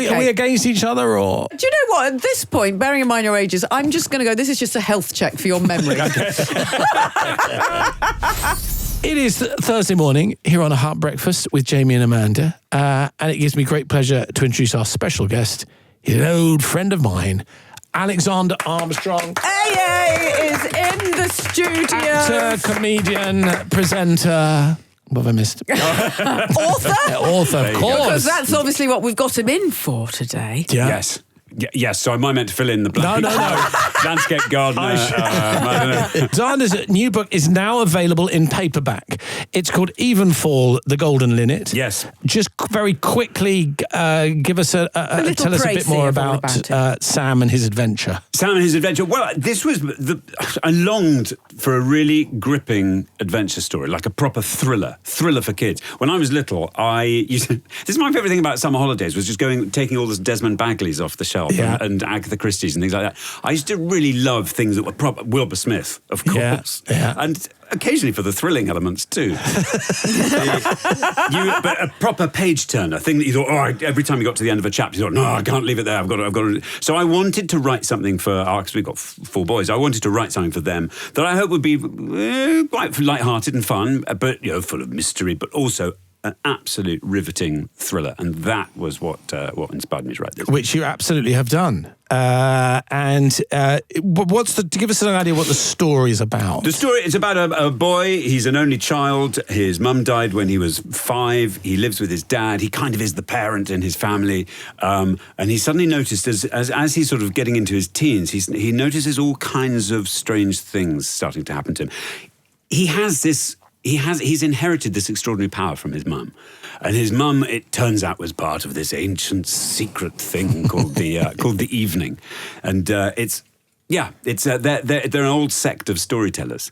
Are we against each other or? Do you know what? At this point, bearing in mind your ages, I'm just going to go, this is just a health check for your memory. It is Thursday morning here on A Heart Breakfast with Jamie and Amanda. And it gives me great pleasure to introduce our special guest. He's an old friend of mine, Alexander Armstrong. Hey, is in the studio. Actor, comedian, presenter. What have I missed? Author? Author, of course. Because that's obviously what we've got him in for today. Yeah. Yes. Yes, so am I meant to fill in the blank? No. Landscape gardener. I don't know. Xander's new book is now available in paperback. It's called Evenfall, The Golden Linnet. Yes. Just very quickly give us tell us a bit more about Sam and his adventure. Sam and his adventure. Well, this was I longed for a really gripping adventure story, like a proper thriller for kids. When I was little, this is my favourite thing about summer holidays, was just taking all the Desmond Bagleys off the shelf and Agatha Christie's and things like that. I used to really love things that were proper. Wilbur Smith, of course, and occasionally for the thrilling elements too. But a proper page turner, thing that you thought, every time you got to the end of a chapter, you thought, no, I can't leave it there. I've got to. So I wanted to write something for because we've got 4 boys. I wanted to write something for them that I hope would be quite light-hearted and fun, but full of mystery, but also an absolute riveting thriller, and that was what inspired me to write this. Which you absolutely have done. To give us an idea what the story is about. The story is about a boy. He's an only child. His mum died when he was 5. He lives with his dad. He kind of is the parent in his family. And he suddenly noticed, as he's sort of getting into his teens, he notices all kinds of strange things starting to happen to him. He's inherited this extraordinary power from his mum. And his mum, it turns out, was part of this ancient secret thing called the Evening. And they're an old sect of storytellers.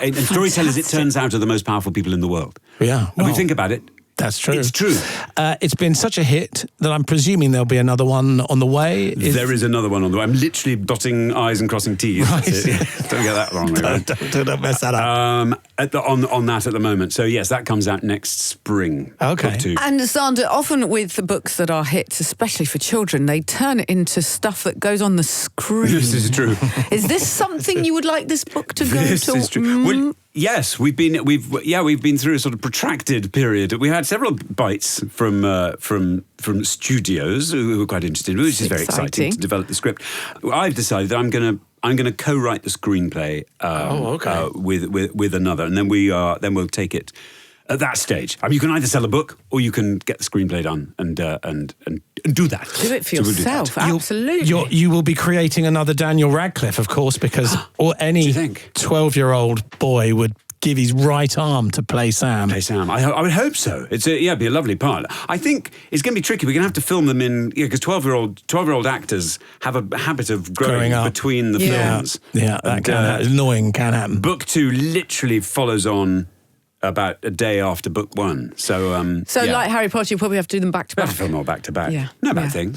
And storytellers, it turns out, are the most powerful people in the world. Yeah. When we think about it, that's true. It's true. It's been such a hit that I'm presuming there'll be another one on the way. There is another one on the way. I'm literally dotting I's and crossing T's. Right. Don't get that wrong. Don't mess that up. On that at the moment. So yes, that comes out next spring. Okay. Book 2. And Xander, often with the books that are hits, especially for children, they turn it into stuff that goes on the screen. This is true. Is this something you would like this book to go to? This is true. Well, yes, we've been through a sort of protracted period. We had several bites from studios who were quite interested, which is very exciting to develop the script. I've decided that I'm going to co-write the screenplay with another, and then we'll take it at that stage. I mean, you can either sell a book or you can get the screenplay done and do that. Do it for yourself, absolutely. You will be creating another Daniel Radcliffe, of course, because any 12-year-old boy would give his right arm to play Sam. I would hope so. It'd be a lovely part. I think it's going to be tricky. We're going to have to film them in, because 12-year-old actors have a habit of growing up between the films. Yeah, that annoying can happen. Book 2 literally follows on about a day after book 1. So like Harry Potter, you probably have to do them back to back. We have to film all back to back. Yeah. No bad thing.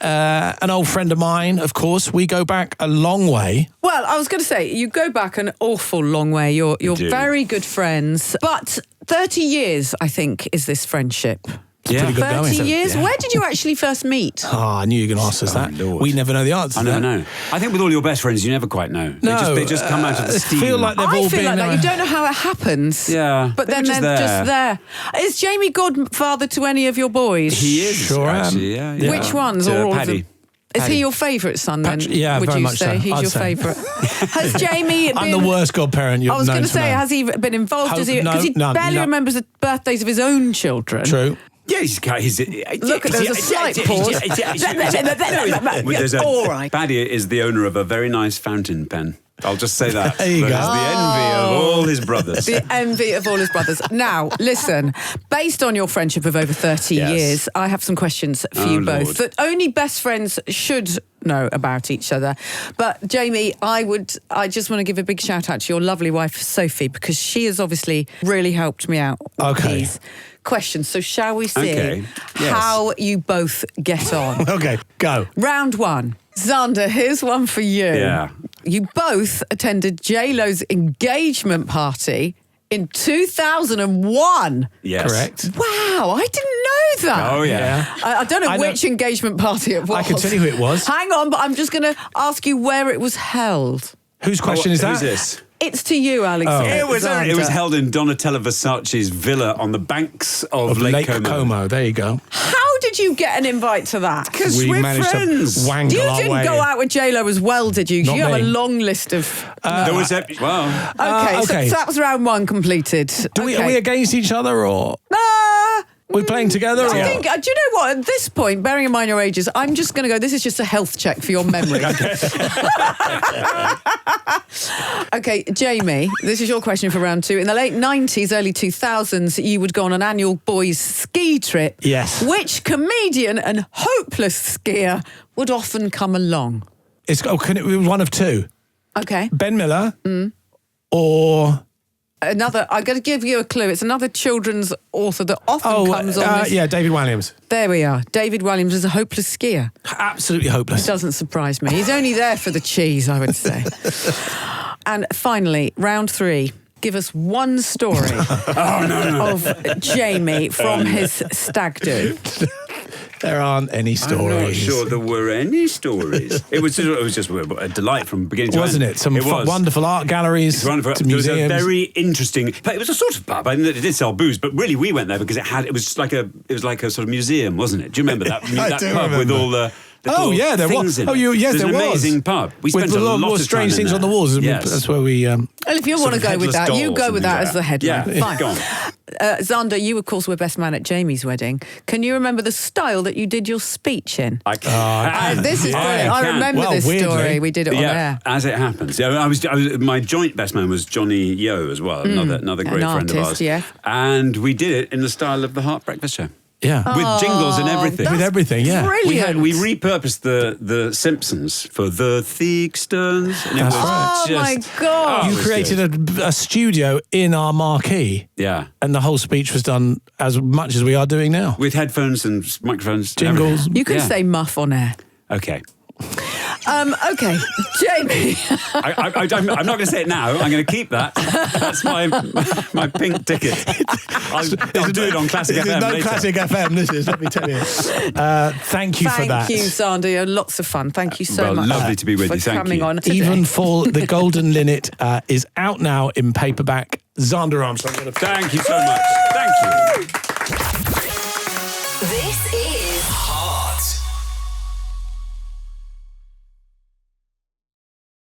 An old friend of mine, of course. We go back a long way. Well, I was going to say, you go back an awful long way. You're very good friends. But 30 years, I think, is this friendship. Pretty good 30 going. years? Yeah. Where did you actually first meet? I knew you were going to ask us that. Lord. We never know the answer. I never know. I think with all your best friends, you never quite know. No, they just come out of the steam. I feel like I feel like that. You don't know how it happens. Yeah. But then they're just there. Is Jamie godfather to any of your boys? He is. Sure actually, yeah. Which ones? Or all of them? Paddy. Is he your favourite son then? Yeah, would very you much say so. he's I'd your say. favourite? Has Jamie been... I'm the worst godparent you've known. I was going to to say, know. has he been involved? Because he No. barely remembers the birthdays of his own children. True. Yeah, Look, there's a slight pause. All right. Paddy is the owner of a very nice fountain pen. I'll just say that. There you go. He's the envy of all his brothers. The envy of all his brothers. Now, listen, based on your friendship of over 30 years, I have some questions for you both Lord. that only best friends should know about each other. But Jamie, I just want to give a big shout out to your lovely wife, Sophie, because she has obviously really helped me out with these questions. So shall we see how you both get on? Okay, go. Round 1. Xander, here's one for you. Yeah. You both attended J-Lo's engagement party In 2001. Yes. Correct. Wow, I didn't know that. Oh, yeah. I don't know which engagement party it was. I can tell you who it was. Hang on, but I'm just going to ask you where it was held. Whose question is that? Who's this? It's to you, Alexander. It was held in Donatella Versace's villa on the banks of Lake Como. There you go. How did you get an invite to that? Because We we're managed friends. to wangle You our didn't way go in. out with J-Lo as well, did you? Not You have a me. long list of... There was well. Okay, so that was round one completed. Are we against each other or we're playing together? I think, do you know what? At this point, bearing in mind your ages, I'm just going to go, this is just a health check for your memory. Okay, Jamie, this is your question for round two. In the late 90s, early 2000s, you would go on an annual boys' ski trip. Yes. Which comedian and hopeless skier would often come along? Can it be one of two? Okay. Ben Miller or... Another, I'm going to give you a clue. It's another children's author that often comes on this. Yeah, David Williams. There we are. David Williams is a hopeless skier. Absolutely hopeless. It doesn't surprise me. He's only there for the cheese, I would say. And finally, round three. Give us one story of Jamie from his stag do. There aren't any stories. I'm not sure there were any stories. It was just a delight from beginning to end. Wasn't it? Some wonderful art galleries, It was museums. a very interesting. It was a sort of pub. I mean, it did sell booze, but really we went there because it was like a sort of museum, wasn't it? Do you remember that? that do pub remember. with all the. Yeah, there was. Yes, There's an there was. amazing pub. We spent with a lot more of strange time in things on the there. walls. Yes. That's where we. Well, if you want to go with that, you go with that as the headline. Yeah, fine. go on. Xander, you of course were best man at Jamie's wedding. Can you remember the style that you did your speech in? I can. This is brilliant. I remember Well, this weirdly. story. We did it on air. As it happens. Yeah, I was my joint best man was Johnny Yo as well, another great friend of ours. Yeah. And we did it in the style of the Heart Breakfast Show. Yeah. With jingles and everything. With everything, yeah. Brilliant. We repurposed the Simpsons for the Theakstons. And it was Oh my God. it You was created a studio in our marquee. Yeah. And the whole speech was done as much as we are doing now. With headphones and microphones. and Jingles. everything. You can Yeah. say muff on air. Okay. Okay, Jamie. I'm not going to say it now. I'm going to keep that. That's my pink ticket. I'll do it on Classic FM No later. Classic FM, this is, let me tell you. Thank you for that. Thank you, Xander. Lots of fun. Thank you so much. Lovely to be with for you. Thank coming you. on today. Evenfall, The Golden Linnet is out now in paperback. Xander Armstrong. Thank you so much. Thank you.